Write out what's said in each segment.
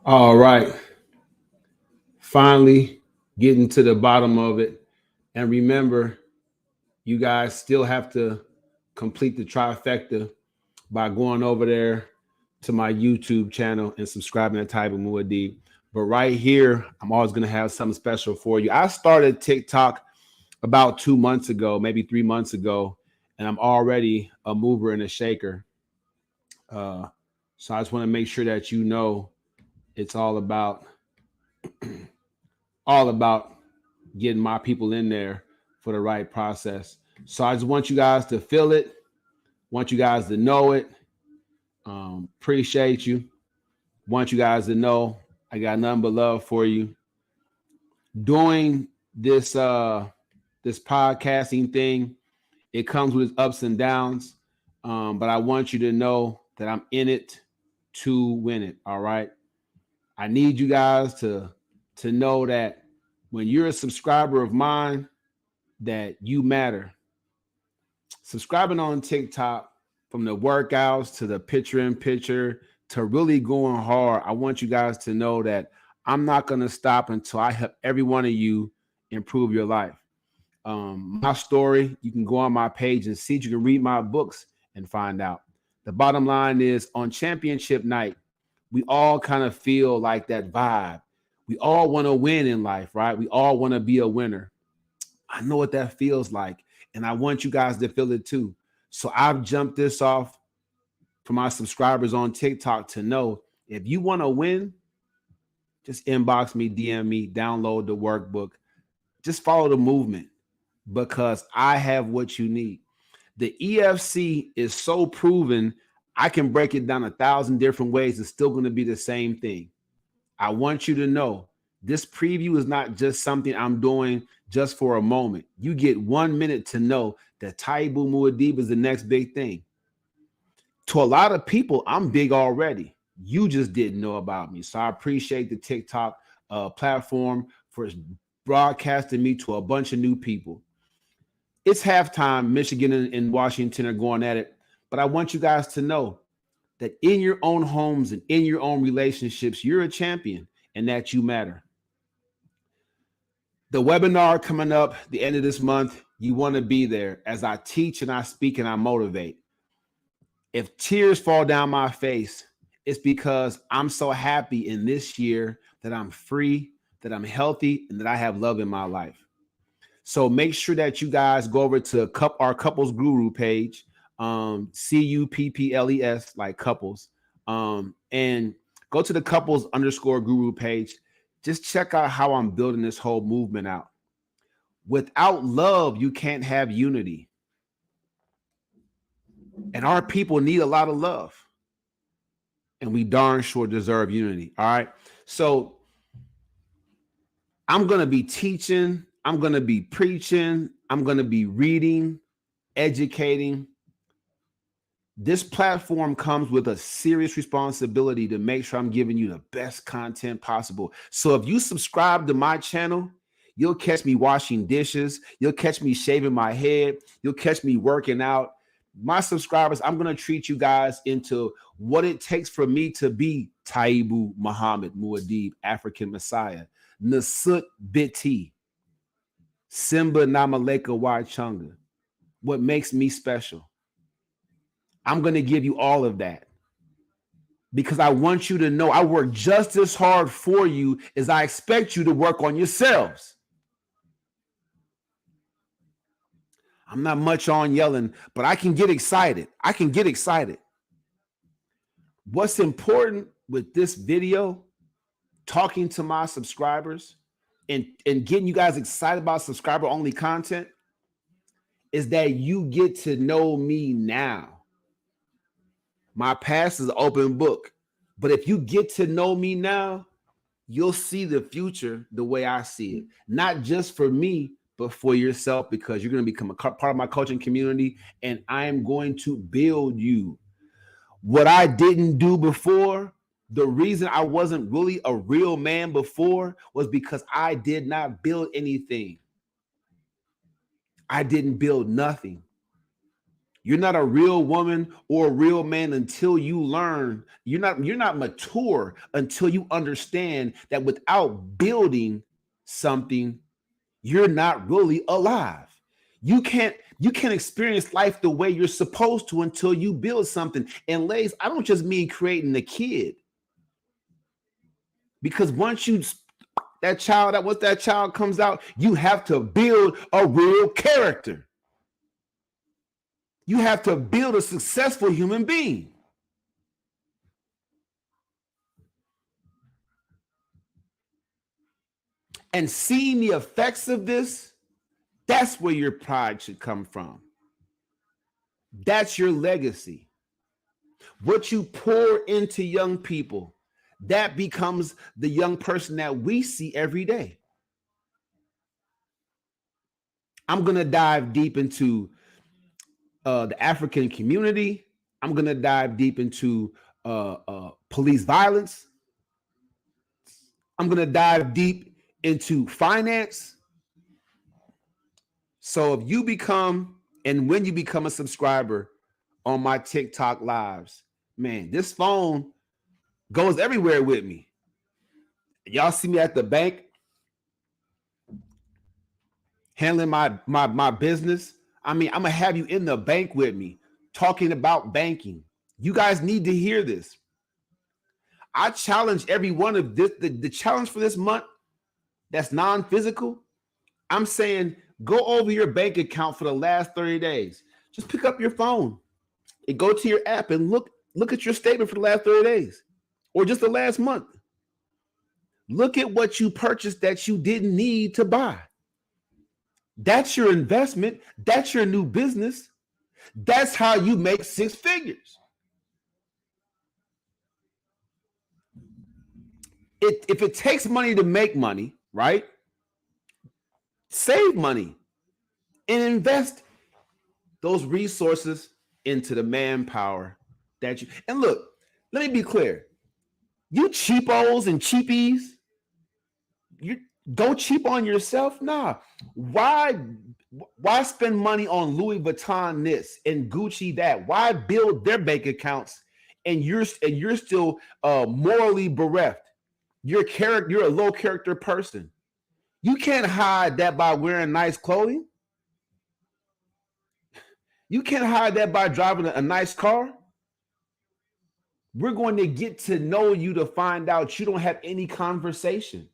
All right. Finally getting to the bottom of it. And remember, you guys still have to complete the trifecta by going over there to my YouTube channel and subscribing to Taibu Mu'addib. But right here, I'm always going to have something special for you. I started TikTok about 2 months ago, maybe 3 months ago, and I'm already a mover and a shaker. Uh, so I just want to make sure that you know it's all about getting my people in there for the right process. So I just want you guys to feel it, want you guys to know it. Appreciate you. Want you guys to know I got nothing but love for you. Doing this podcasting thing, it comes with its ups and downs. But I want you to know that I'm in it to win it. All right. I need you guys to know that when you're a subscriber of mine, that you matter. Subscribing on TikTok, from the workouts to the picture in picture to really going hard, I want you guys to know that I'm not going to stop until I help every one of you improve your life. My story, you can go on my page and see. You can read my books and find out. The bottom line is, on championship night, we all kind of feel like that vibe. We all want to win in life, right? We all want to be a winner. I know what that feels like, and I want you guys to feel it too. So I've jumped this off for my subscribers on TikTok to know, if you want to win, just inbox me, DM me, download the workbook. Just follow the movement, because I have what you need. The EFC is so proven, I can break it down 1,000 different ways. It's still going to be the same thing. I want you to know this preview is not just something I'm doing just for a moment. You get 1 minute to know that Taibu Mu'addib is the next big thing. To a lot of people, I'm big already. You just didn't know about me. So I appreciate the TikTok platform for broadcasting me to a bunch of new people. It's halftime. Michigan and Washington are going at it. But I want you guys to know that in your own homes and in your own relationships, you're a champion and that you matter. The webinar coming up the end of this month, you want to be there as I teach and I speak and I motivate. If tears fall down my face, it's because I'm so happy in this year that I'm free, that I'm healthy, and that I have love in my life. So make sure that you guys go over to our Couples Guru page, CUPPLES, like couples, and go to the couples_guru page. Just check out how I'm building this whole movement out. Without love, you can't have unity. And our people need a lot of love. And we darn sure deserve unity. All right. So I'm going to be teaching. I'm going to be preaching. I'm going to be reading, educating. This platform comes with a serious responsibility to make sure I'm giving you the best content possible. So if you subscribe to my channel, you'll catch me washing dishes. You'll catch me shaving my head. You'll catch me working out. My subscribers, I'm going to treat you guys into what it takes for me to be Taibu Muhammad Mu'addib, African Messiah, Nasut Biti, Simba Namaleka Waichunga. What makes me special? I'm going to give you all of that because I want you to know I work just as hard for you as I expect you to work on yourselves. I'm not much on yelling, but I can get excited. I can get excited. What's important with this video, talking to my subscribers and getting you guys excited about subscriber-only content, is that you get to know me now. My past is an open book. But if you get to know me now, you'll see the future the way I see it. Not just for me, but for yourself, because you're going to become a part of my coaching community, and I am going to build you. What I didn't do before, the reason I wasn't really a real man before was because I did not build anything. I didn't build nothing. You're not a real woman or a real man until you learn. You're not mature until you understand that without building something, you're not really alive. You can't experience life the way you're supposed to until you build something. And ladies, I don't just mean creating a kid. Because once that child comes out, you have to build a real character. You have to build a successful human being. And seeing the effects of this, that's where your pride should come from. That's your legacy. What you pour into young people, that becomes the young person that we see every day. I'm going to dive deep into the African community. I'm going to dive deep into police violence. I'm going to dive deep into finance. So if you become, and when you become a subscriber on my TikTok lives, man, this phone goes everywhere with me. Y'all see me at the bank handling my business. I mean, I'm gonna have you in the bank with me talking about banking. You guys need to hear this. I challenge every one of this. The challenge for this month that's non-physical, I'm saying go over your bank account for the last 30 days. Just pick up your phone and go to your app and look at your statement for the last 30 days or just the last month. Look at what you purchased that you didn't need to buy. That's your investment. That's your new business. That's how you make six figures. If it takes money to make money, right? Save money and invest those resources into the manpower that you. And look, let me be clear. You cheapos and cheapies, you go cheap on yourself. Nah. Why spend money on Louis Vuitton this and Gucci that? Why build their bank accounts and you're still morally bereft? You're a low character person. You can't hide that by wearing nice clothing. You can't hide that by driving a nice car. We're going to get to know you to find out you don't have any conversation.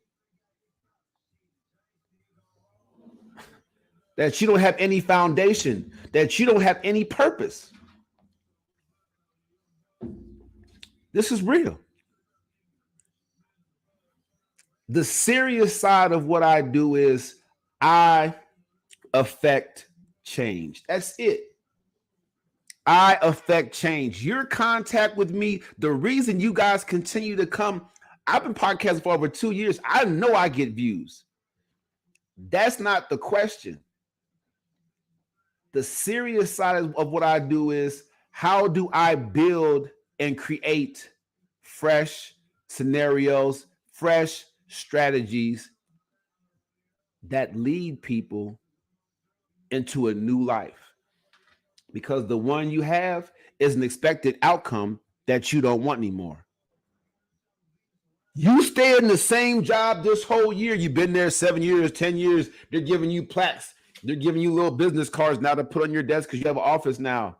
That you don't have any foundation. That you don't have any purpose. This is real. The serious side of what I do is I affect change. That's it. I affect change. Your contact with me, the reason you guys continue to come, I've been podcasting for over 2 years. I know I get views. That's not the question. The serious side of what I do is how do I build and create fresh scenarios, fresh strategies that lead people into a new life? Because the one you have is an expected outcome that you don't want anymore. You stay in the same job this whole year. You've been there 7 years, 10 years. They're giving you plaques. They're giving you little business cards now to put on your desk because you have an office now.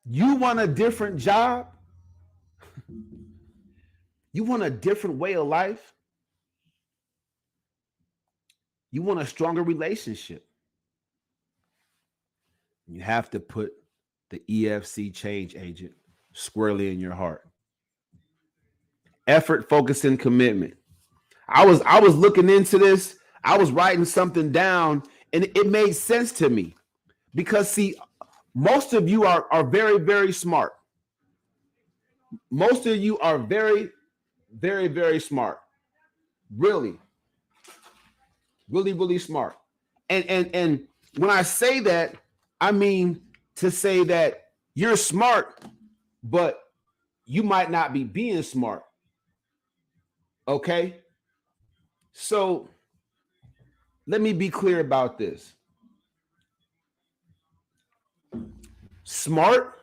You want a different job? You want a different way of life? You want a stronger relationship? You have to put the EFC change agent squarely in your heart. Effort, focus, and commitment. I was looking into this. I was writing something down, and it made sense to me because see, most of you are very, very smart. Most of you are very, very, very smart. Really, really, really smart. And when I say that, I mean to say that you're smart, but you might not be being smart. Okay? So let me be clear about this. Smart,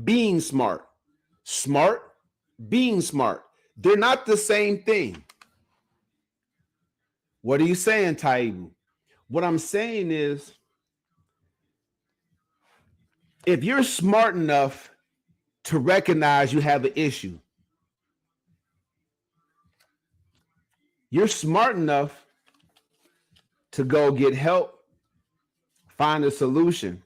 being smart. Smart, being smart. They're not the same thing. What are you saying, Taibu? What I'm saying is, if you're smart enough to recognize you have an issue, you're smart enough to go get help, find a solution.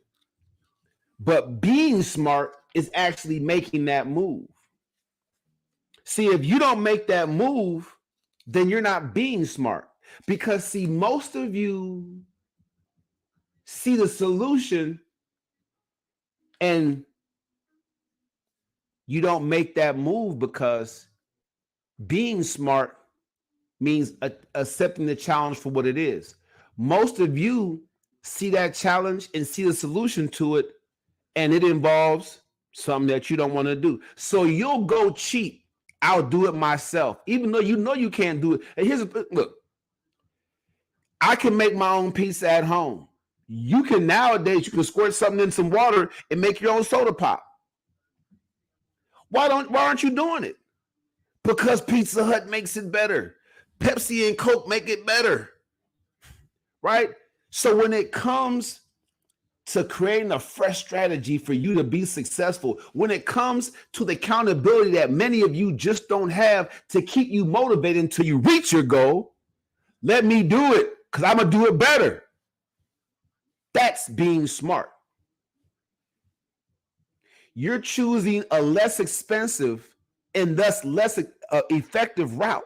But being smart is actually making that move. See, if you don't make that move, then you're not being smart. Because, see, most of you see the solution and you don't make that move because being smart means accepting the challenge for what it is. Most of you see that challenge and see the solution to it, and it involves something that you don't want to do. So you'll go cheap. I'll do it myself, even though you know you can't do it. And look, I can make my own pizza at home. You can nowadays, you can squirt something in some water and make your own soda pop. Why aren't you doing it? Because Pizza Hut makes it better. Pepsi and Coke make it better. Right? So when it comes to creating a fresh strategy for you to be successful, when it comes to the accountability that many of you just don't have to keep you motivated until you reach your goal, let me do it because I'm going to do it better. That's being smart. You're choosing a less expensive and thus less effective route.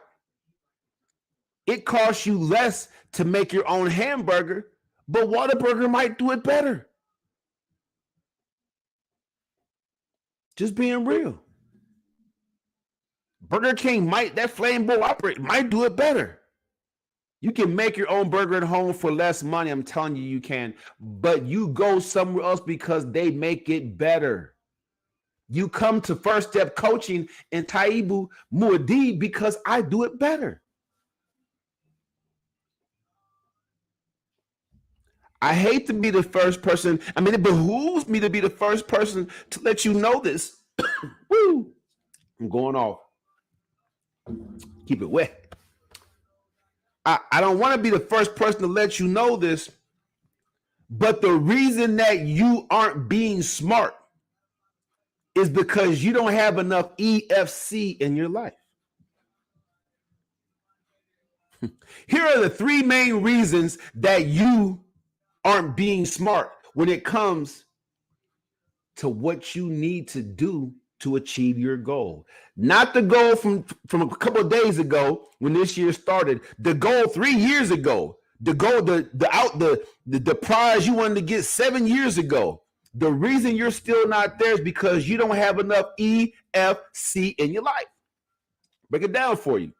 It costs you less to make your own hamburger, but Whataburger might do it better. Just being real. Burger King that flame bowl operator might do it better. You can make your own burger at home for less money. I'm telling you can. But you go somewhere else because they make it better. You come to First Step Coaching and Taibu Mu'addib because I do it better. I hate to be the first person. I mean, it behooves me to be the first person to let you know this. Woo! I'm going off. Keep it wet. I don't want to be the first person to let you know this, but the reason that you aren't being smart is because you don't have enough EFC in your life. Here are the three main reasons that you aren't being smart when it comes to what you need to do to achieve your goal. Not the goal from a couple of days ago when this year started, the goal 3 years ago, the goal, the prize you wanted to get 7 years ago. The reason you're still not there is because you don't have enough EFC in your life. Break it down for you.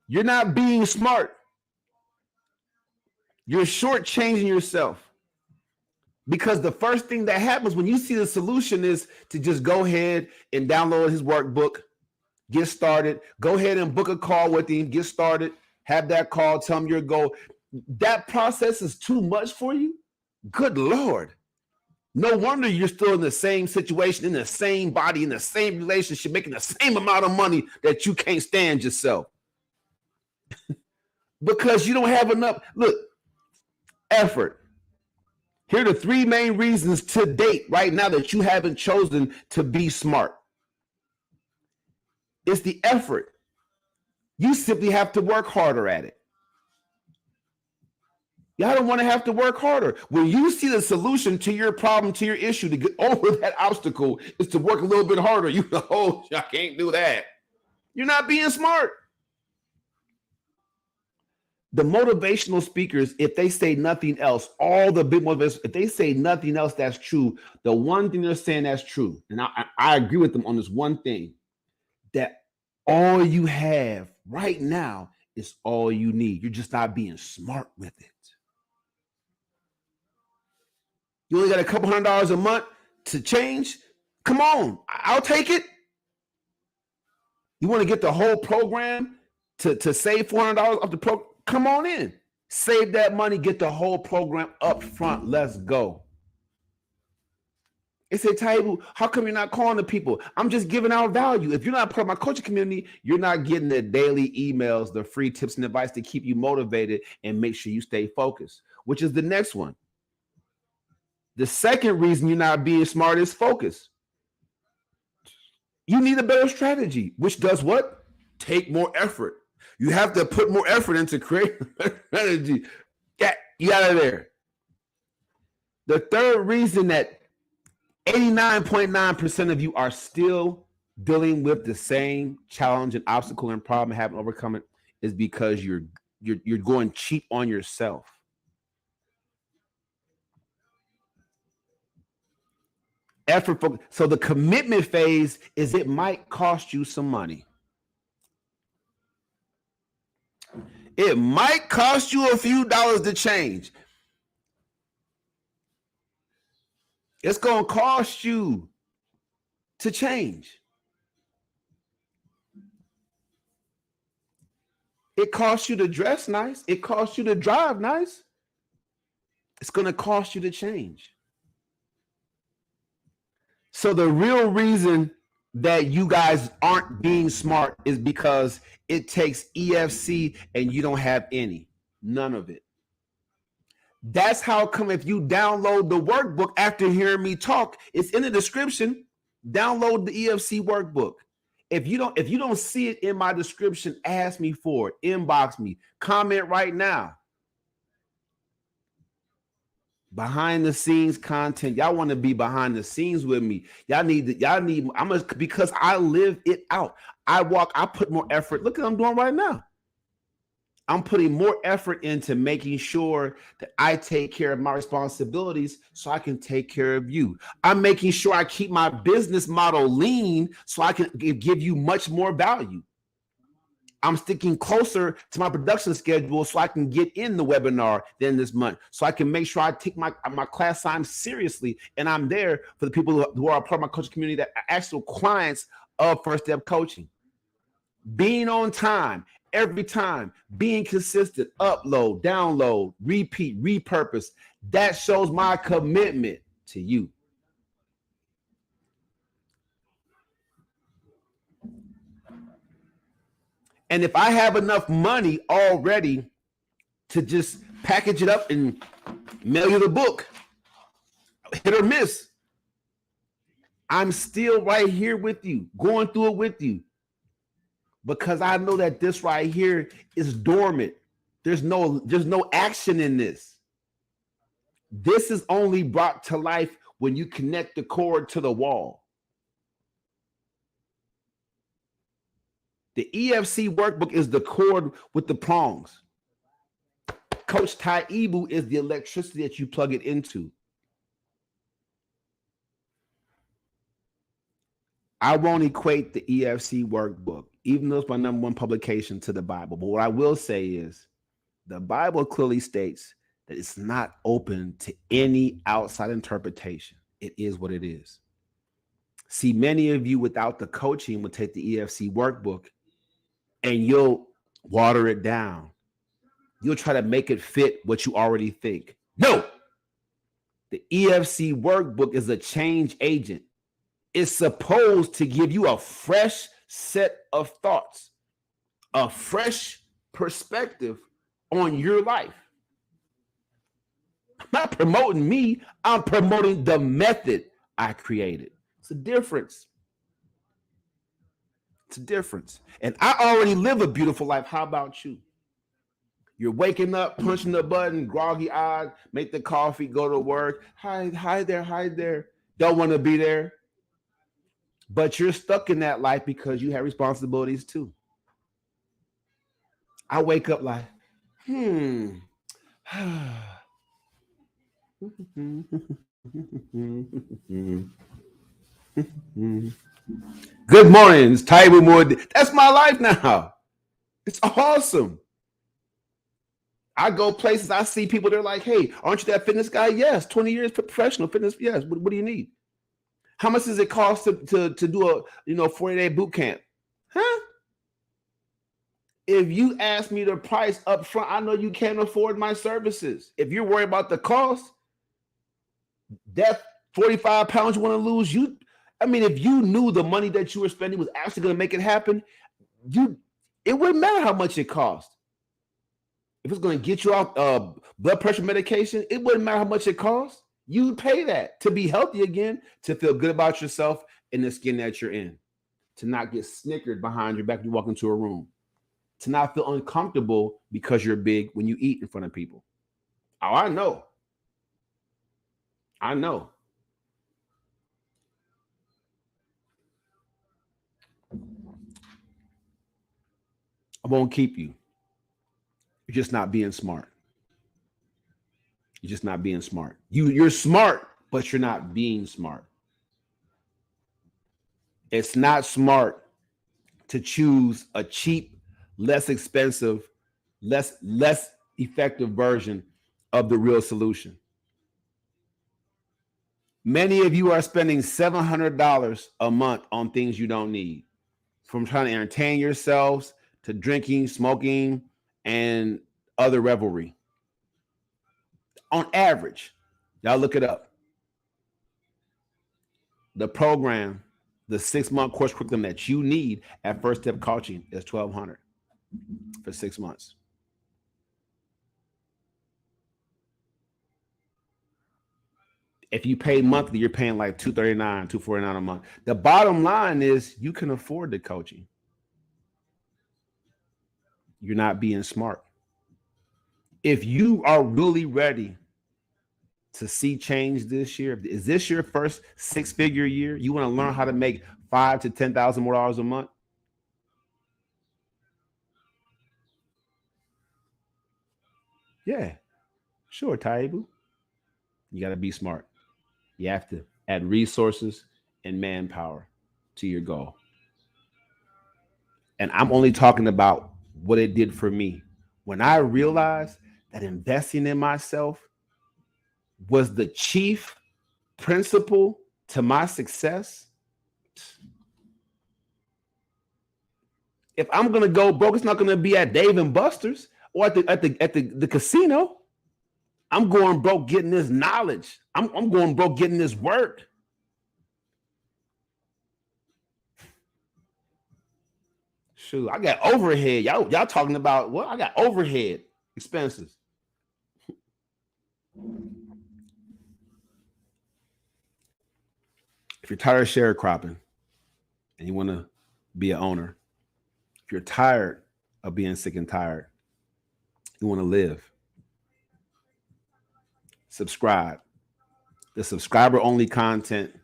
You're not being smart. You're shortchanging yourself. Because the first thing that happens when you see the solution is to just go ahead and download his workbook, get started, go ahead and book a call with him, get started, have that call, tell him your goal. That process is too much for you? Good Lord. No wonder you're still in the same situation, in the same body, in the same relationship, making the same amount of money that you can't stand yourself. Because you don't have enough, effort. Here are the three main reasons to date right now that you haven't chosen to be smart. It's the effort. You simply have to work harder at it. Y'all don't want to have to work harder. When you see the solution to your problem, to your issue, to get over that obstacle is to work a little bit harder. You know, oh, I can't do that. You're not being smart. The motivational speakers, if they say nothing else, all the big motivators, if they say nothing else that's true, the one thing they're saying that's true, and I agree with them on this one thing, that all you have right now is all you need. You're just not being smart with it. You only got a couple $100 a month to change? Come on, I'll take it. You want to get the whole program to save $400 off the program? Come on in. Save that money. Get the whole program up front. Let's go. They say, Taibu, how come you're not calling the people? I'm just giving out value. If you're not part of my coaching community, you're not getting the daily emails, the free tips and advice to keep you motivated and make sure you stay focused, which is the next one. The second reason you're not being smart is focus. You need a better strategy, which does what? Take more effort. You have to put more effort into creating a strategy. Get out of there. The third reason that 89.9% of you are still dealing with the same challenge and obstacle and problem, haven't overcome it, is because you're going cheap on yourself. Effort. So the commitment phase is it might cost you some money. It might cost you a few dollars to change. It's going to cost you to change. It costs you to dress nice. It costs you to drive nice. It's going to cost you to change. So the real reason that you guys aren't being smart is because it takes EFC and you don't have any. None of it. That's how come if you download the workbook after hearing me talk, it's in the description. Download the EFC workbook. If you don't see it in my description, ask me for it. Inbox me. Comment right now. Behind the scenes content. Y'all want to be behind the scenes with me. Because I live it out. I put more effort. Look at what I'm doing right now. I'm putting more effort into making sure that I take care of my responsibilities so I can take care of you. I'm making sure I keep my business model lean so I can give you much more value. I'm sticking closer to my production schedule so I can get in the webinar then this month, so I can make sure I take my class time seriously, and I'm there for the people who are a part of my coaching community that are actual clients of First Step Coaching. Being on time, every time, being consistent, upload, download, repeat, repurpose, that shows my commitment to you. And if I have enough money already to just package it up and mail you the book, hit or miss, I'm still right here with you, going through it with you, because I know that this right here is dormant. There's no action in this. This is only brought to life when you connect the cord to the wall. The EFC workbook is the cord with the prongs. Coach Taibu is the electricity that you plug it into. I won't equate the EFC workbook, even though it's my #1 publication, to the Bible. But what I will say is the Bible clearly states that it's not open to any outside interpretation. It is what it is. See, many of you without the coaching will take the EFC workbook and you'll water it down. You'll try to make it fit what you already think. No, the EFC workbook is a change agent. It's supposed to give you a fresh set of thoughts, a fresh perspective on your life. I'm not promoting me. I'm promoting the method I created. It's a difference. It's a difference. And I already live a beautiful life. How about you? You're waking up, pushing the button, groggy eyed, make the coffee, go to work. Hi there. Don't want to be there. But you're stuck in that life because you have responsibilities too. I wake up like, Good morning, it's Taibu Mu'addib. That's my life now. It's awesome. I go places, I see people, they're like, hey, aren't you that fitness guy? Yes, 20 years professional fitness. Yes. What do you need? How much does it cost to do a 40-day boot camp? Huh? If you ask me the price up front, I know you can't afford my services. If you're worried about the cost, that 45 pounds you want to lose, if you knew the money that you were spending was actually going to make it happen, it wouldn't matter how much it cost. If it's going to get you off blood pressure medication, it wouldn't matter how much it costs. You pay that to be healthy again, to feel good about yourself and the skin that you're in, to not get snickered behind your back when you walk into a room, to not feel uncomfortable because you're big when you eat in front of people. Oh, I know. I won't keep you. You're just not being smart. You're just not being smart. You're smart, but you're not being smart. It's not smart to choose a cheap, less expensive, less effective version of the real solution. Many of you are spending $700 a month on things you don't need, from trying to entertain yourselves to drinking, smoking, and other revelry. On average, y'all look it up. The program, the 6-month course curriculum that you need at First Step Coaching is $1,200 for 6 months. If you pay monthly, you're paying like $239, $249 a month. The bottom line is you can afford the coaching. You're not being smart. If you are really ready to see change this year, is this your first 6-figure year? You want to learn how to make $5,000 to $10,000 more a month? Yeah, sure, Taibu. You got to be smart. You have to add resources and manpower to your goal. And I'm only talking about what it did for me. When I realized that investing in myself was the chief principle to my success. If I'm gonna go broke, it's not gonna be at Dave and Buster's or at the casino. I'm going broke getting this knowledge. I'm going broke getting this work. Shoot, I got overhead. Y'all talking about what? I got overhead expenses. If you're tired of sharecropping and you want to be an owner, if you're tired of being sick and tired, you want to live, subscribe. The subscriber only content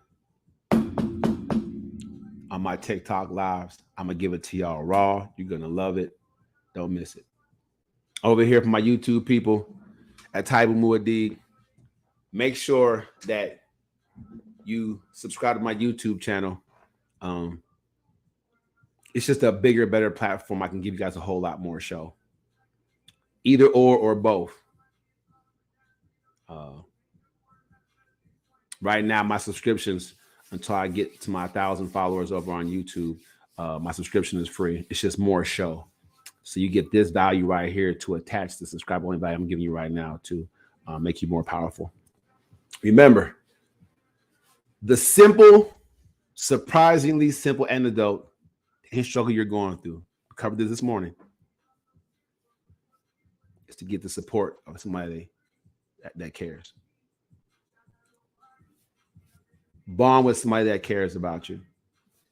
on my TikTok lives, I'm gonna give it to y'all raw. You're gonna love it. Don't miss it. Over here for my YouTube people at Taibu Mu'addib, make sure that you subscribe to my YouTube channel. It's just a bigger, better platform. I can give you guys a whole lot more show. Either or both. Right now, my subscriptions, until I get to my 1,000 followers over on YouTube, my subscription is free. It's just more show. So you get this value right here to attach the subscribe only value I'm giving you right now to make you more powerful. Remember, the simple, surprisingly simple antidote to any struggle you're going through, we covered this morning, is to get the support of somebody that cares. Bond with somebody that cares about you,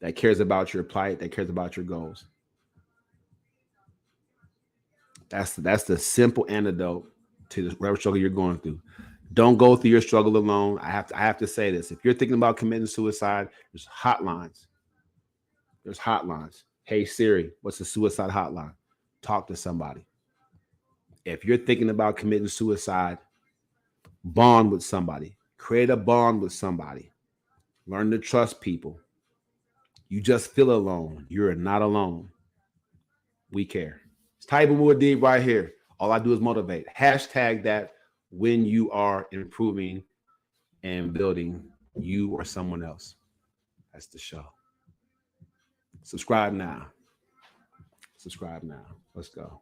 that cares about your plight, that cares about your goals. That's the simple antidote to whatever struggle you're going through. Don't go through your struggle alone. I have to say this. If you're thinking about committing suicide, there's hotlines. There's hotlines. Hey Siri, what's the suicide hotline? Talk to somebody. If you're thinking about committing suicide, bond with somebody. Create a bond with somebody. Learn to trust people. You just feel alone. You're not alone. We care. It's Taibu Mu'addib right here. All I do is motivate. Hashtag that when you are improving and building you or someone else. That's the show. Subscribe now. Subscribe now. Let's go.